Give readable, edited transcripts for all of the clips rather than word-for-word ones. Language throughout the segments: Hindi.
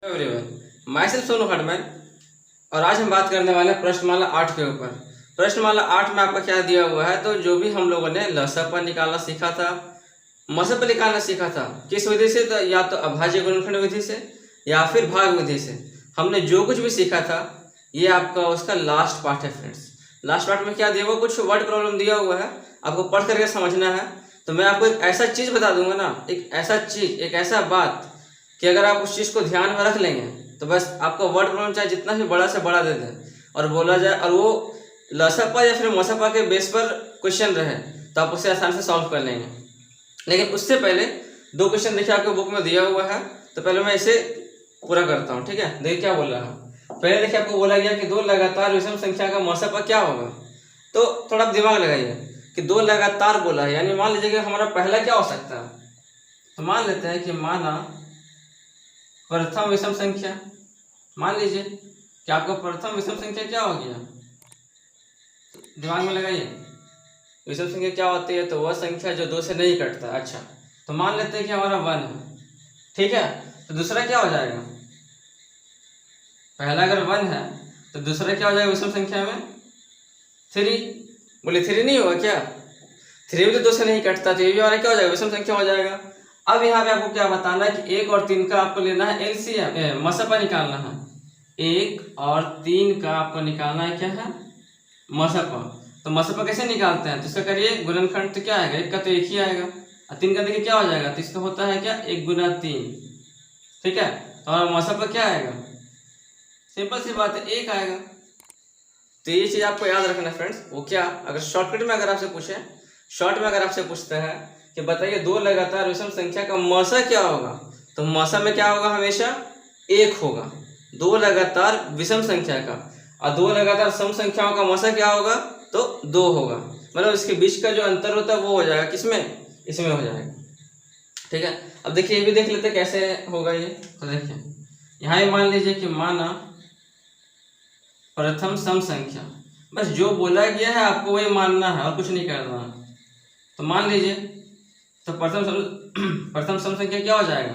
एवरीवन, माई सेल्फ सोनू हटमैन। और आज हम बात करने वाले हैं प्रश्नमाला 8 के ऊपर। प्रश्नमाला 8 में आपका क्या दिया हुआ है, तो जो भी हम लोगों ने लसप निकालना सीखा था, मसप निकालना सीखा था, किस विधि से, तो या तो अभाज्य गुणनखंड विधि से या फिर भाग विधि से। हमने जो कुछ भी सीखा था ये आपका उसका लास्ट पार्ट है फ्रेंड्स। लास्ट पार्ट में क्या दिया हुआ, कुछ वर्ड प्रॉब्लम दिया हुआ है, आपको पढ़ करके समझना है। तो मैं आपको एक ऐसा चीज़ बता दूंगा ना, एक ऐसा चीज़, एक ऐसा बात कि अगर आप उस चीज़ को ध्यान में रख लेंगे तो बस आपका वर्ड प्रॉब्लम चाहे जितना भी बड़ा से बड़ा दे दे और बोला जाए, और वो लसपा या फिर मसपा के बेस पर क्वेश्चन रहे तो आप उसे आसानी से सॉल्व कर लेंगे। लेकिन उससे पहले दो क्वेश्चन देखिए आपके बुक में दिया हुआ है, तो पहले मैं इसे पूरा करता हूँ। ठीक है, देखिए क्या बोल रहा हूँ। पहले देखिए आपको बोला गया कि दो लगातार विषम संख्या का मसपा क्या होगा। तो थोड़ा आप दिमाग लगाइए कि दो लगातार बोला है, यानी मान लीजिए कि हमारा पहला क्या हो सकता है। तो मान लेते हैं कि माना प्रथम विषम संख्या, मान लीजिए कि आपका प्रथम विषम संख्या क्या हो गया, दिमाग में लगाइए। विषम संख्या क्या होती है, तो वह संख्या जो दो से नहीं कटता। अच्छा, तो मान लेते हैं कि हमारा 1 है, ठीक है। तो दूसरा क्या हो जाएगा, पहला अगर 1 है तो दूसरा क्या हो जाएगा विषम संख्या में 3। बोले 3 नहीं होगा क्या, 3 भी तो दो से नहीं कटता, तो ये भी हमारा क्या हो जाएगा, विषम संख्या हो जाएगा। अब यहाँ पे आपको क्या बताना है कि 1 और 3 का आपको लेना है एलसीएम, मसपा निकालना है। 1 और 3 का आपको निकालना है क्या है, मसपा। तो मसपा कैसे निकालते हैं, तो इसका करिए गुणनखंड, तो क्या आएगा, 1 का तो 1 ही आएगा और 3 का देखिए क्या हो जाएगा, तो इसका होता है क्या 1 गुना 3, ठीक है। तो हमारा मसपा क्या आएगा, सिंपल सी बात है 1 आएगा। तो ये चीज़ आपको याद रखना फ्रेंड्स। वो क्या, अगर शॉर्टकट में अगर आपसे पूछे, शॉर्ट में अगर आपसे पूछते हैं कि बताइए दो लगातार विषम संख्या का मसा क्या होगा, तो मसा में क्या होगा, हमेशा 1 होगा। दो लगातार विषम संख्या का और दो लगातार सम संख्याओं का मसा क्या होगा, तो 2 होगा। मतलब इसके बीच का जो अंतर होता है वो हो जाएगा किसमें, इसमें हो जाएगा। ठीक है, अब देखिए ये भी देख लेते कैसे होगा ये। तो देखिए यहाँ ही मान लीजिए कि माना प्रथम सम संख्या, बस जो बोला गया है आपको वही मानना है और कुछ नहीं करना है। तो मान लीजिए तो प्रथम सम संख्या क्या हो जाएगा,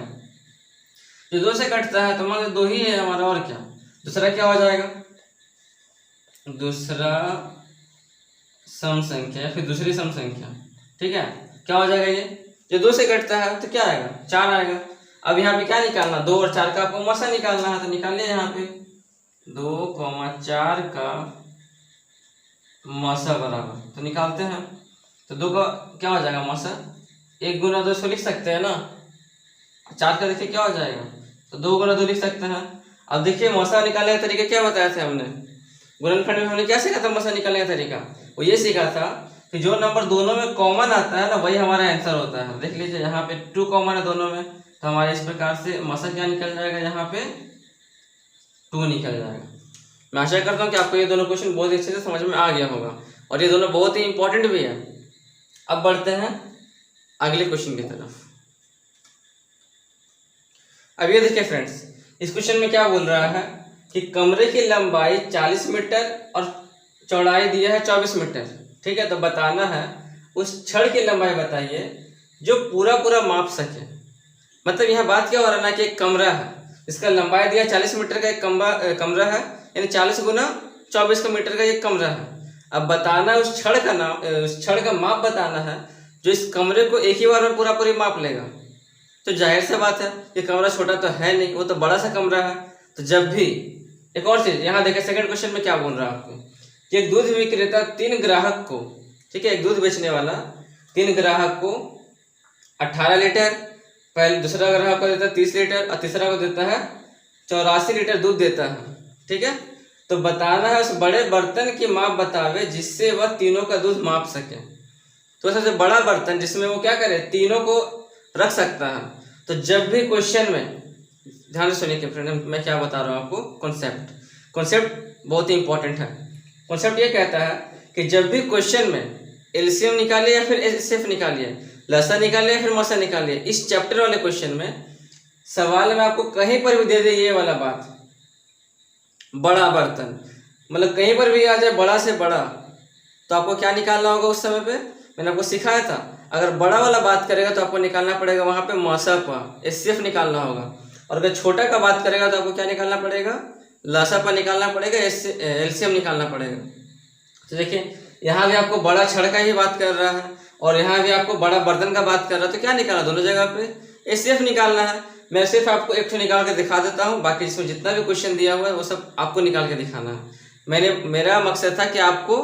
जो 2 से कटता है, तो मान लीजिए 2 ही है हमारा, और क्या। दूसरा क्या हो जाएगा, दूसरा सम संख्या, फिर दूसरी सम संख्या, ठीक है। क्या हो जाएगा, ये जो 2 से कटता है तो क्या आएगा, 4 आएगा। अब यहाँ पे क्या निकालना, 2 और 4 का आपको मसा निकालना है, तो निकालिए यहाँ पे 2, 4 का मसा बराबर, तो निकालते हैं। तो 2 का क्या हो जाएगा मसा, 1 गुना 2 से लिख सकते हैं ना। 4 का देखिए क्या हो जाएगा, तो 2 गुना 2 लिख सकते हैं। अब देखिए मसा निकालने का तरीका क्या बताया था हमने, गुणनखंड में हमने क्या सीखा था मसा निकालने का तरीका, वो ये सीखा था कि जो नंबर दोनों में कॉमन आता है ना वही हमारा आंसर होता है। देख लीजिए यहाँ पे 2 कॉमन है दोनों में, तो हमारे इस प्रकार से मसा क्या निकल जाएगा, यहाँ पे 2 निकल जाएगा। मैं आशा करता हूँ कि आपको ये दोनों क्वेश्चन बहुत अच्छे से समझ में आ गया होगा और ये दोनों बहुत ही इंपॉर्टेंट भी है। अब बढ़ते हैं अगले क्वेश्चन की तरफ। अब ये देखिए फ्रेंड्स, इस क्वेश्चन में क्या बोल रहा है कि कमरे की लंबाई 40 मीटर और चौड़ाई दिया है 24 मीटर, ठीक है। तो बताना है उस छड़ की लंबाई बताइए जो पूरा पूरा माप सके। मतलब यहाँ बात क्या हो रहा है ना कि एक कमरा है, इसका लंबाई दिया 40 मीटर का एक कमरा है, यानी 40 गुना 24 का मीटर का एक कमरा है। अब बताना है उस छड़ का नाम, उस छड़ का माप बताना है जो इस कमरे को एक ही बार में पूरा पूरी माप लेगा। तो जाहिर सी बात है ये कमरा छोटा तो है नहीं, वो तो बड़ा सा कमरा है। तो जब भी एक और चीज यहाँ देखें, सेकंड क्वेश्चन में क्या बोल रहा है आपको कि एक दूध विक्रेता 3 ग्राहक को, ठीक है, एक दूध बेचने वाला 3 ग्राहक को 18 लीटर, पहले दूसरा ग्राहक को देता है 30 लीटर और तीसरा को देता है 84 लीटर दूध देता है, ठीक है। तो बताना है उस बड़े बर्तन की माप बतावे जिससे वह तीनों का दूध माप सके। तो सबसे बड़ा बर्तन जिसमें वो क्या करे, तीनों को रख सकता है। तो जब भी क्वेश्चन में, ध्यान से सुनिए फ्रेंड, मैं क्या बता रहा हूँ आपको, कॉन्सेप्ट बहुत ही इंपॉर्टेंट है। कॉन्सेप्ट ये कहता है कि जब भी क्वेश्चन में एलसीएम निकालिए या फिर एचसीएफ निकालिए, लसा निकालिए या फिर मसा निकालिए, इस चैप्टर वाले क्वेश्चन में सवाल में आपको कहीं पर भी दे दे ये वाला बात, बड़ा बर्तन, मतलब कहीं पर भी आ जाए बड़ा से बड़ा, तो आपको क्या निकालना होगा उस समय पे, मैंने आपको सिखाया था। अगर बड़ा वाला बात करेगा तो आपको निकालना पड़ेगा वहाँ पे मसपा, एचसीएफ निकालना होगा। और अगर छोटा का बात करेगा तो आपको क्या निकालना पड़ेगा, लसापा निकालना पड़ेगा, एलसीएम निकालना पड़ेगा। तो देखिए यहाँ भी आपको बड़ा छड़ का ही बात कर रहा है और यहाँ भी आपको बड़ा बर्तन का बात कर रहा है, तो क्या निकालना दोनों जगह पे एचसीएफ निकालना है। मैं सिर्फ आपको एक निकाल के दिखा देता हूँ, बाकी इसमें जितना भी क्वेश्चन दिया हुआ है वो सब आपको निकाल के दिखाना है। मेरा मकसद था कि आपको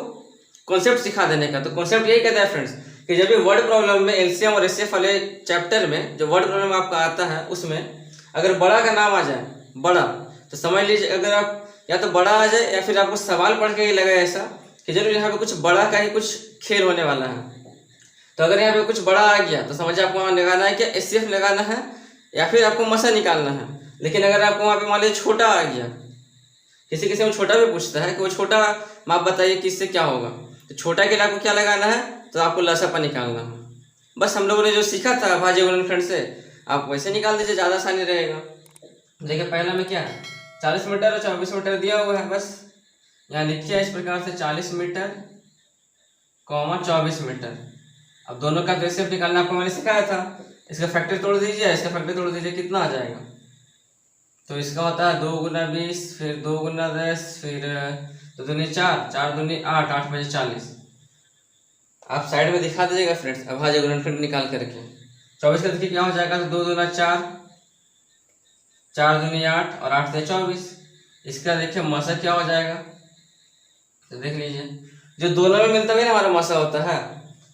कॉन्सेप्ट सिखा देने का। तो कॉन्सेप्ट यही कहता है फ्रेंड्स कि जब भी वर्ड प्रॉब्लम में एलसीएम और एचसीएफ वाले चैप्टर में जो वर्ड प्रॉब्लम आपका आता है उसमें अगर बड़ा का नाम आ जाए, बड़ा, तो समझ लीजिए अगर आप या तो बड़ा आ जाए या फिर आपको सवाल पढ़ के ही लगे ऐसा कि जरूर यहाँ पे कुछ बड़ा का ही कुछ खेल होने वाला है। तो अगर यहाँ पे कुछ बड़ा आ गया तो समझिए आपको वहाँ लगाना है कि एचसीएफ लगाना है या फिर आपको मसा निकालना है। लेकिन अगर आपको वहाँ पे मान लीजिए छोटा आ गया, किसी किसी में छोटा भी पूछता है कि वो छोटा माप बताइए किससे क्या होगा, तो छोटा के लिए आपको क्या लगाना है, तो आपको लसापा निकालना है। बस हम लोगों ने जो सीखा था भाज्य गुणनखंड से आप वैसे निकाल दीजिए, ज़्यादा आसानी रहेगा। देखिए पहला में क्या है 40 मीटर और 24 मीटर दिया हुआ है, बस यहाँ लिखिए इस प्रकार से 40 मीटर, 24 मीटर। अब दोनों का एचसीएफ निकालना आपको मैंने सिखाया था। इसका फैक्टर तोड़ दीजिए, इसका फैक्टर तोड़ दीजिए, कितना आ जाएगा, तो इसका होता है 2 गुना 20, फिर 2 गुना 10, फिर 2 दूनी 4, 4 दूनी 8, 8 बजे 40। आप साइड में दिखा दीजिएगा फ्रेंड्स अभाज्य गुणनखंड निकाल करके। 24 का देखिए क्या हो जाएगा, तो 2 दूना 4, 4 दूनी 8 और 8 से 24। इसका देखिए मसा क्या हो जाएगा, तो देख लीजिए जो दोनों में मिलता है ना हमारा मसा होता है।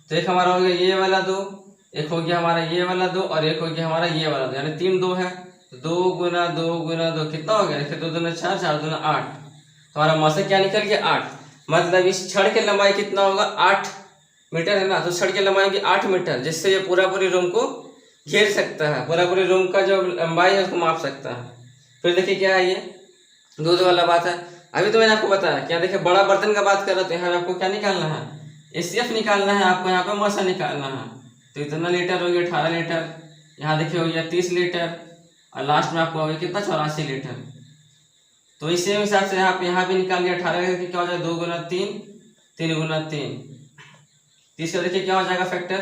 तो एक हमारा हो गया ये वाला 2, एक हो गया हमारा ये वाला 2 और एक हो गया हमारा ये वाला 2, यानी 3 2 है। तो 2 गुना 2 गुना 2 कितना हो गया, देखिए 2 दूना 4, 4 दूना 8। तो हमारा मसा क्या निकल गया 8। मतलब इस छड़ की लंबाई कितना होगा 8 मीटर है ना, तो छड़ की लंबाई होगी 8 मीटर, जिससे ये पूरा पूरी रूम को घेर सकता है, पूरा पूरी रूम का जो लंबाई है उसको माप सकता है। फिर देखिए क्या है, ये दूध वाला बात है। अभी तो मैंने आपको बताया क्या, देखिए बड़ा बर्तन का बात कर रहा, तो यहाँ आपको क्या निकालना है, एचसीएफ निकालना है, आपको यहाँ पे मसा निकालना है। तो इतना लीटर हो गया 18 लीटर, यहाँ देखिए हो गया 30 लीटर और लास्ट में आपको हो गया कितना 84 लीटर। तो इसी हिसाब से यहाँ पे निकाल लिया 18 करके क्या हो जाएगा 2 गुना 3, 3 गुना 3, 30 का देखिए क्या हो जाएगा फैक्टर,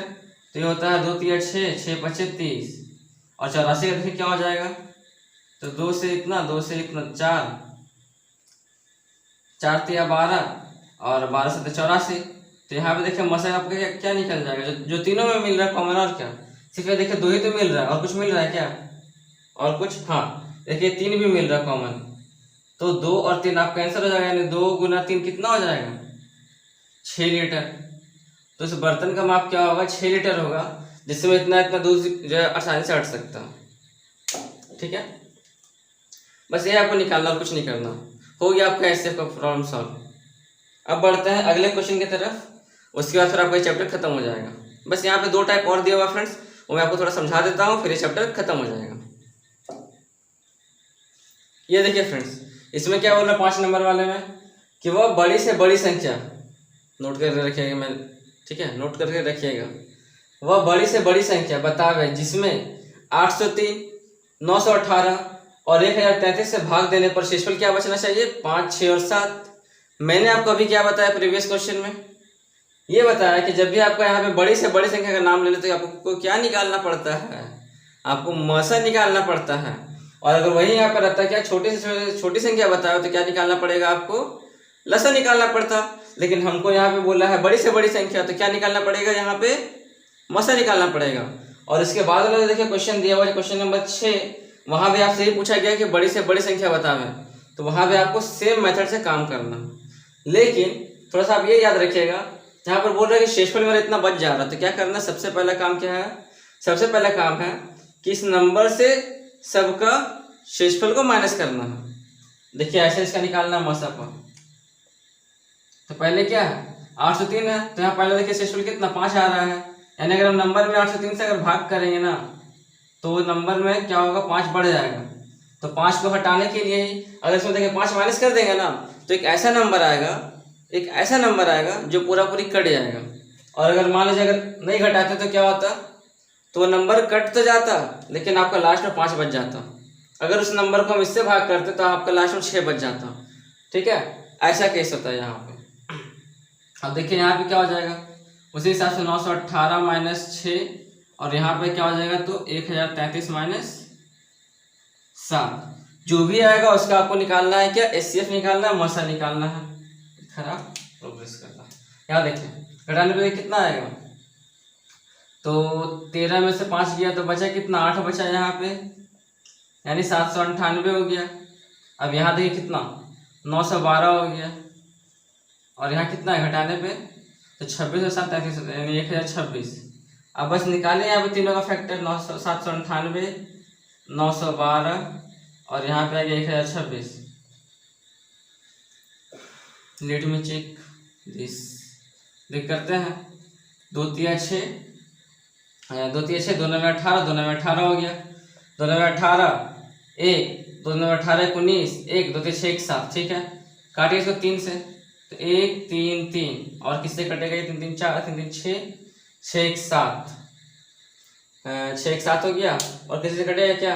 तो ये होता है 2 3 6, 6 5 30 और 84 का देखिए क्या हो जाएगा, तो 2 से इतना 4, 4 तिया 12 और 12 से 84। तो यहाँ पे देखिए मसा आपका क्या निकल जाएगा, जो तीनों में मिल रहा है कॉमन, और क्या सिर्फ देखिए 2 ही तो मिल रहा है, और कुछ मिल रहा है क्या, और कुछ, हाँ देखिए 3 भी मिल रहा है कॉमन। तो 2 और 3 आपका आंसर हो जाएगा, यानी 2 गुना 3 कितना हो जाएगा 6 लीटर। तो इस बर्तन का माप क्या होगा 6 लीटर होगा, जिसमें इतना दूध जो है आसानी से हट सकता है। ठीक है, बस ये आपको निकालना और कुछ नहीं करना, हो गया आपका एचसीएफ का प्रॉब्लम सॉल्व। अब बढ़ते हैं अगले क्वेश्चन की तरफ, उसके बाद फिर आपका चैप्टर खत्म हो जाएगा। बस यहाँ पे 2 टाइप और दिया हुआ फ्रेंड्स, वो मैं आपको थोड़ा समझा देता हूँ, फिर ये चैप्टर खत्म हो जाएगा। ये देखिए फ्रेंड्स, इसमें क्या बोल रहा है 5 नंबर वाले में कि वह बड़ी से बड़ी संख्या, नोट करके रखिएगा, मैं ठीक है नोट करके रखिएगा, वह बड़ी से बड़ी संख्या बतावे जिसमें 803, 918 और 1033 से भाग देने पर शेषफल क्या बचना चाहिए 5, 6 और 7। मैंने आपको अभी क्या बताया प्रीवियस क्वेश्चन में, ये बताया कि जब भी आपको यहाँ पे बड़ी से बड़ी संख्या का नाम लेने तो आपको क्या निकालना पड़ता है, आपको मसा निकालना पड़ता है। और अगर वही यहाँ पर रहता है क्या छोटी से छोटी संख्या बताओ तो क्या निकालना पड़ेगा, आपको लसा निकालना पड़ता। लेकिन हमको यहाँ पे बोला है बड़ी से बड़ी संख्या, तो क्या निकालना पड़ेगा यहाँ पे मसा निकालना पड़ेगा। और इसके बाद वाला देखिए क्वेश्चन दिया हुआ है क्वेश्चन नंबर 6, वहाँ भी आपसे यही पूछा गया कि बड़ी से बड़ी संख्या बतावे, तो वहाँ भी आपको सेम मेथड से काम करना। लेकिन थोड़ा सा आप ये याद रखिएगा, यहाँ पर बोल रहे हैं कि शेषफल मेरा इतना बच जा रहा, तो क्या करना, सबसे पहला काम क्या है, सबसे पहला काम है कि इस नंबर से सबका शेषफल को माइनस करना है। देखिए ऐसे इसका निकालना मसा पर, तो पहले क्या है 803 है, तो यहाँ पहले देखिए शेषफल कितना 5 आ रहा है, यानी अगर हम नंबर में 803 से अगर भाग करेंगे ना तो नंबर में क्या होगा 5 बढ़ जाएगा। तो 5 को हटाने के लिए ही अगर इसमें देखिए 5 माइनस कर देंगे ना, तो एक ऐसा नंबर आएगा जो पूरा पूरी कट जाएगा। और अगर मान लीजिए अगर नहीं घटाते तो क्या होता, तो वो नंबर कट तो जाता लेकिन आपका लास्ट में 5 बच जाता। अगर उस नंबर को हम इससे भाग करते तो आपका लास्ट में 6 बच जाता। ठीक है, ऐसा केस होता है यहाँ पे। अब देखिए यहाँ पे क्या हो जाएगा, उसी हिसाब से 918 माइनस 6 और यहाँ पे क्या हो जाएगा, तो 1033 माइनस 7। जो भी आएगा उसका आपको निकालना है क्या, एचसीएफ निकालना है, मौसा निकालना है। खराब प्रोग्रेस करना। यहाँ देखें घटाने पे कितना आएगा, तो 13 में से 5 गया तो बचा कितना, 8 बचा यहाँ पे, यानी 798 हो गया। अब यहाँ देखिए कितना, 912 हो गया, और यहाँ कितना है घटाने पे, तो 26 और 7 33 यानी 1026। अब बस निकालें यहाँ पे तीनों का फैक्टर, 798, 912 और यहाँ पे आ गया 1026। लेट में चेक दिस, देख करते हैं। 2 3 6, 2 3 6, 2 9 18, 2 9 18 हो गया, 2 9 18 1, 2 9 18 19, 1 2 3 6 1 7। ठीक है, काटिए इसको 3 से, तो 1 3 3, और किससे कटेगा ये, 3 3 4, 3 3 6, 6 1 7, 6 1 7 हो गया। और किसी से कटेगा क्या,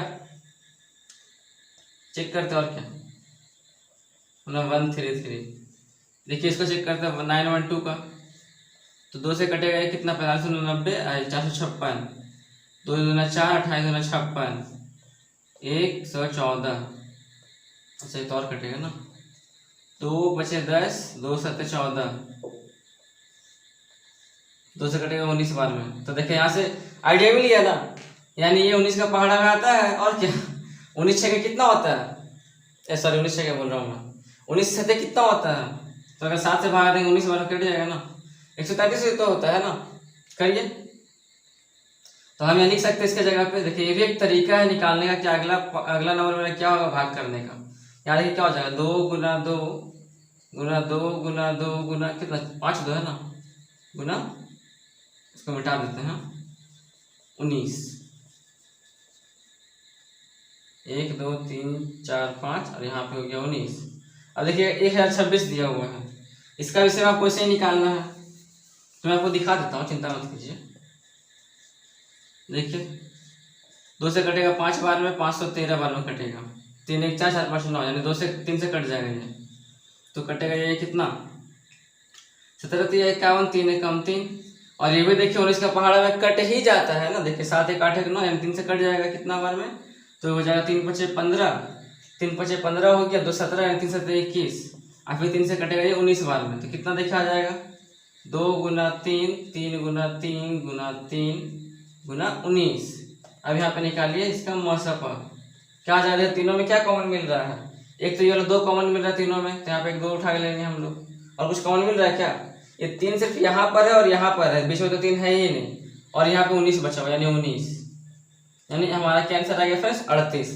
चेक करते हैं, और क्या 133। देखिए इसको चेक करते हैं, 912 का, तो 2 से कटेगा ये कितना, 4590, 456, 2 दूना 4, 28 दूना 56, 114। अच्छा एक तो और कटेगा ना, 2 बचे 10, 2 7 14, 2 से कटेगा 19 बार में। तो देखिए यहाँ से आइडिया मिल गया ना, यानी ये 19 का पहाड़ा में आता है, और क्या 19 छः कितना होता है, सॉरी 19 छः क्या बोल रहा हूँ मैं, 19 छः कितना होता है, तो अगर 7 से भागा देंगे 19 बार कट जाएगा ना, 133 तो होता है ना। करिए, तो हम ये लिख सकते हैं इसके जगह पे। देखिए ये भी एक तरीका है निकालने का कि अगला नंबर मेरा क्या होगा भाग करने का। यहाँ देखिए क्या हो जाएगा, 2 गुना 2 गुना 2 गुना 2 गुना कितना, 5 2 है ना, गुना, इसको मिटा देते हैं, 19, 1 2 3 4 5, और यहाँ पे हो गया 19। अब देखिए 1026 दिया हुआ है, इसका विषय में आपको इसे ही निकालना है, तो मैं आपको दिखा देता हूँ, चिंता मत कीजिए। देखिए 2 से कटेगा 5 बार में, 513 बार में कटेगा, 3 1 4 4 5 9, यानी 2 से 3 से कट जाएगा ये, तो कटेगा ये कितना, 17 3 51, 3 1 3, और ये भी देखिए 19 का पहाड़ा में कट ही जाता है ना। देखिए 7 1 8 1 9, यानी 3 से कट जाएगा कितना बार में, तो हो जाएगा 3 5 15, 3 5 15 हो गया, 2 17, यानी 3 7 21, और फिर 3 से कटेगा ये 19 बार में, तो कितना देखा जाएगा, 2 गुना 3, 3 गुना 3 गुना 3 गुना 19। अब यहाँ पे निकालिए इसका मौसफा, क्या जा रहा है, तीनों में क्या कॉमन मिल रहा है, एक तो ये वाला 2 कॉमन मिल रहा है तीनों में, तो यहाँ पे एक 2 उठा के लेंगे हम लोग, और कुछ कॉमन मिल रहा है क्या, ये 3 सिर्फ यहाँ पर है और यहाँ पर है, बीच में तो 3 है ही नहीं, और यहाँ पे 19 बचा हुआ, यानी 19, यानी हमारा क्या आंसर आ गया फ्रेंड्स, 38।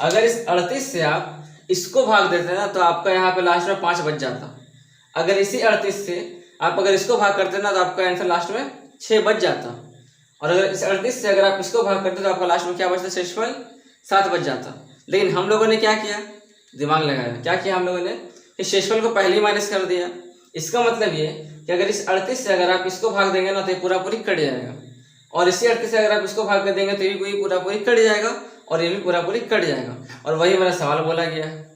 अगर इस 38 से आप इसको भाग देते ना, तो आपका यहाँ पे लास्ट में 5 बच जाता। अगर इसी 38 से आप अगर इसको भाग करते ना, तो आपका आंसर लास्ट में 6 बच जाता। और अगर इस 38 से अगर आप इसको भाग करते तो आपका लास्ट में क्या बचता, शेषफल 7 बच जाता। लेकिन हम लोगों ने क्या किया, दिमाग लगाया, क्या किया हम लोगों ने, इस शेषफल को पहले ही माइनस कर दिया। इसका मतलब ये कि अगर इस 38 से अगर आप इसको भाग देंगे ना, तो ये पूरा पूरी कट जाएगा, और इसी 38 से अगर आप इसको भाग कर देंगे तो ये भी पूरा पूरी कट जाएगा, और ये भी पूरा पूरी कट जाएगा। और वही मेरा सवाल बोला गया है।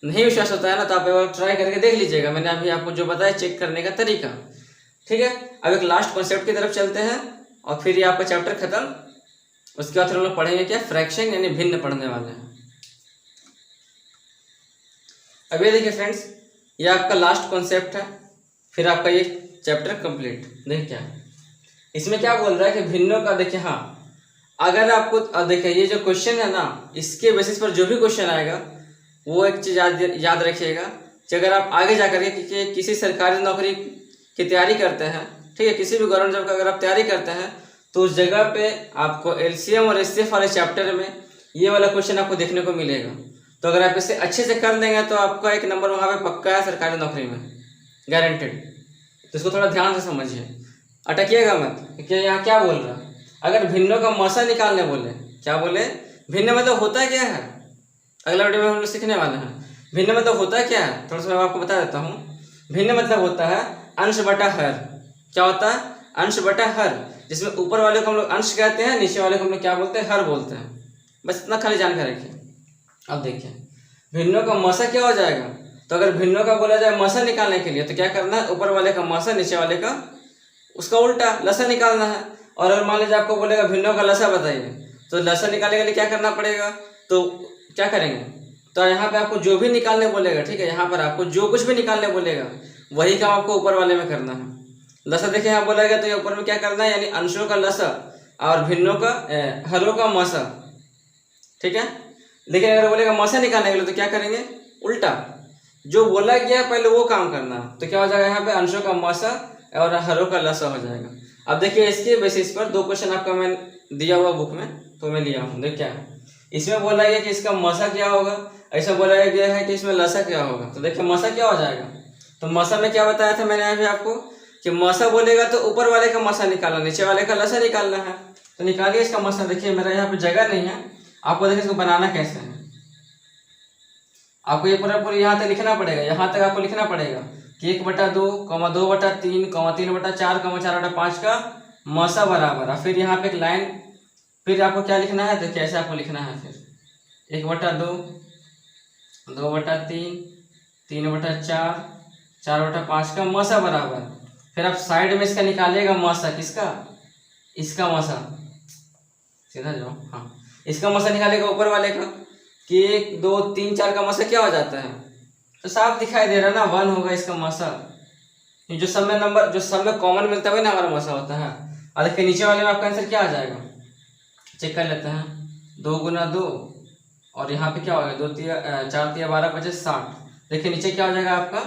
नहीं विश्वास होता है ना, तो आप एक बार ट्राई करके देख लीजिएगा, मैंने अभी आपको जो बताया चेक करने का तरीका। ठीक है, अब एक लास्ट कॉन्सेप्ट की तरफ चलते हैं, और फिर ये आपका चैप्टर खत्म। उसके बाद फिर हम लोग पढ़ेंगे क्या, फ्रैक्शन यानी भिन्न पढ़ने वाले हैं। अब ये देखिए फ्रेंड्स, ये आपका लास्ट कॉन्सेप्ट है, फिर आपका ये चैप्टर कंप्लीट। देखिए क्या इसमें क्या बोल रहा है कि भिन्नों का, देखिए हाँ, अगर आपको देखिए ये जो क्वेश्चन है ना, इसके बेसिस पर जो भी क्वेश्चन आएगा वो एक चीज याद रखिएगा कि अगर आप आगे जा करके किसी सरकारी नौकरी की तैयारी करते हैं, ठीक है, किसी भी गवर्नमेंट जॉब का अगर आप तैयारी करते हैं, तो उस जगह पे आपको एलसीएम और एचसीएफ वाले चैप्टर में ये वाला क्वेश्चन आपको देखने को मिलेगा। तो अगर आप इसे अच्छे से कर लेंगे तो आपका एक नंबर वहाँ पे पक्का है सरकारी नौकरी में, गारंटेड। तो इसको थोड़ा ध्यान से समझिए, अटकिएगा मत कि यहाँ क्या बोल रहा है। अगर भिन्नों का मौसा निकालने बोले, क्या बोले, भिन्न मतलब होता क्या है, अगला वीडियो में हम लोग सीखने वाले हैं। भिन्न मतलब होता क्या है, थोड़ा सा मैं आपको बता देता हूँ। भिन्न मतलब होता है अंश बटा हर। क्या होता है, अंश बटा हर, जिसमें ऊपर वाले को हम लोग अंश कहते हैं, नीचे वाले को हम लोग क्या बोलते हैं, हर बोलते हैं। बस इतना खाली जानकारी रखिए। अब देखिए भिन्नों का मौसा क्या हो जाएगा, तो अगर भिन्नों का बोला जाए मौसा निकालने के लिए तो क्या करना है, ऊपर वाले का मौसा, नीचे वाले का उसका उल्टा लसा निकालना है। और अगर मान लीजिए आपको बोलेगा भिन्नों का लसा बताइए, तो लसा निकालने के लिए क्या करना पड़ेगा, तो क्या करेंगे, तो यहाँ पे आपको जो भी निकालने बोलेगा, ठीक है, यहाँ पर आपको जो कुछ भी निकालने बोलेगा वही काम आपको ऊपर वाले में करना है। लसा देखिए यहाँ बोलेगा तो ये ऊपर में क्या करना है, यानी अंशों का लसा और भिन्नों का हरों का मसा, ठीक है। लेकिन अगर बोलेगा मसा निकालने के लिए तो क्या करेंगे, उल्टा, जो बोला गया पहले वो काम करना। तो क्या हो जाएगा, यहाँ पे अंशों का मसा और हरों का लसा हो जाएगा। अब देखिए इसके बेसिस पर 2 क्वेश्चन आपका मैं दिया हुआ बुक में, तो मैं लिया हूँ। देख क्या है, इसमें बोला गया कि इसका मसा क्या होगा, ऐसा बोला गया है कि इसमें लसा क्या होगा। तो देखिए मसा क्या हो जाएगा, तो मसा में क्या बताया था मैंने अभी आपको कि मसा बोलेगा तो ऊपर वाले का मसा निकालना, नीचे वाले का लसा निकालना है। तो निकालिए इसका मसा। देखिए मेरा यहाँ पे जगह नहीं है, आपको देखिए इसको बनाना कैसे है। आपको ये पूरा यहाँ तक लिखना पड़ेगा, यहाँ तक आपको लिखना पड़ेगा कि 1/2, 2/3, 3/4, 4/5 का मसा बराबर है। फिर यहाँ पे एक लाइन, फिर आपको क्या लिखना है, तो कैसे आपको लिखना है, फिर 1/2, 2/3, 3/4, 4/5 का मसा बराबर। फिर आप साइड में इसका निकालिएगा मसा, किसका, इसका मसा, सीधा जाओ, हाँ, इसका मसा निकालेगा ऊपर वाले का कि 1, 2, 3, 4 का मसा क्या हो जाता है, तो साफ दिखाई दे रहा है ना, 1 होगा इसका मसा। जो सब में नंबर, जो सब में कॉमन मिलता है ना हमारा मसा होता है। और देखिए नीचे वाले में आपका आंसर क्या आ जाएगा, चेक कर लेते हैं। 2 × 2 और यहाँ पे क्या हो गया, 2 × 4 × 12 = 60। देखिए नीचे क्या हो जाएगा आपका,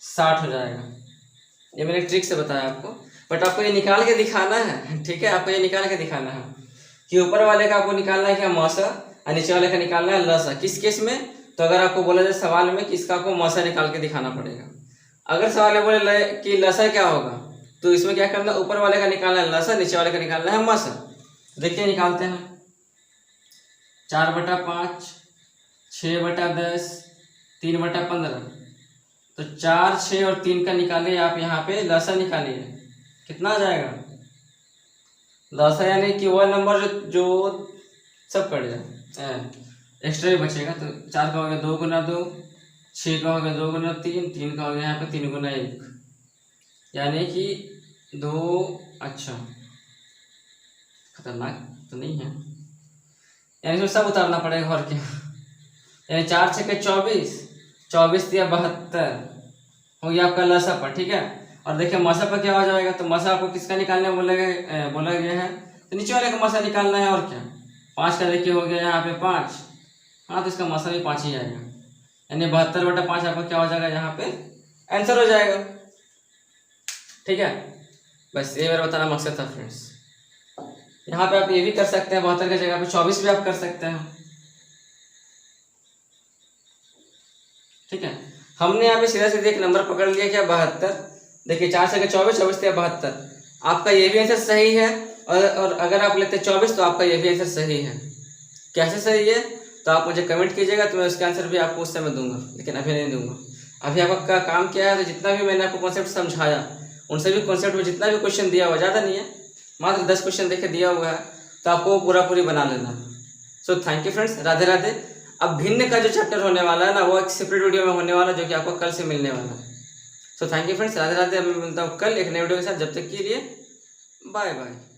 60 हो जाएगा। ये मैंने ट्रिक से बताया आपको, बट आपको ये निकाल के दिखाना है, ठीक है, आपको ये निकाल के दिखाना है कि ऊपर वाले का आपको निकालना है क्या, मसा, और नीचे वाले का निकालना है लसा। किस केस में, तो अगर आपको बोला जाए सवाल में कि इसका आपको मसा निकाल के दिखाना पड़ेगा। अगर सवाल में बोले कि लसा क्या होगा, तो इसमें क्या करना, ऊपर वाले का निकालना है लसा, नीचे वाले का निकालना है मसा। देखिए निकालते हैं, 4/5, 6/10, 3/15। तो 4, 6 और 3 का निकालिए आप, यहाँ पे लसा निकालिए, कितना आ जाएगा लसा, यानी कि वह नंबर जो सब कट जाए, एक्स्ट्रा ही बचेगा। तो 4 का हो गया 2 × 2, 6 का हो गया 2 × 3, 3 का हो गया यहाँ पे 3 × 1, यानी कि 2, अच्छा खतरनाक तो नहीं है, यानी इसमें सब उतारना पड़ेगा और क्या, यानी 4 × 6 = 24, 24 × 72 हो गया आपका लसा पर, ठीक है। और देखिए मसा पर क्या हो जाएगा, तो मसा आपको किसका निकालने बोला गया है, तो नीचे वाले का मसा निकालना है, और क्या, 5 का देखिए हो गया यहाँ पे 5, हाँ, तो इसका मसा भी 5 ही आएगा, यानी 72/5 आपका क्या हो जाएगा, यहाँ पे आंसर हो जाएगा, ठीक है। बस ये मेरा बताना मकसद था फ्रेंड्स। यहाँ पे आप ये भी कर सकते हैं, 72 की जगह पे 24 भी आप कर सकते हैं, ठीक है। हमने यहाँ पे सीधा सीधा एक नंबर पकड़ लिया क्या, 72। देखिए 4 से 24, 24 से 72, आपका ये भी आंसर सही है। और अगर आप लेते 24 तो आपका ये भी आंसर सही है। कैसे सही है, तो आप मुझे कमेंट कीजिएगा, तो मैं उसका आंसर भी आपको उस समय दूंगा, लेकिन अभी नहीं दूंगा। अभी आपका काम क्या है, तो जितना भी मैंने आपको कॉन्सेप्ट समझाया, उन सभी कॉन्सेप्ट में जितना भी क्वेश्चन दिया हुआ, ज़्यादा नहीं है, मात्र 10 क्वेश्चन देखे दिया हुआ है, तो आपको पूरी बना लेना। So thank you friends, Radhe Radhe. अब भिन्न का जो चैप्टर होने वाला है ना, वो एक सेपरेट वीडियो में होने वाला है, जो कि आपको कल से मिलने वाला है। So thank you friends, Radhe Radhe. मैं मिलता हूँ कल एक नए वीडियो के साथ, जब तक के लिए बाय बाय।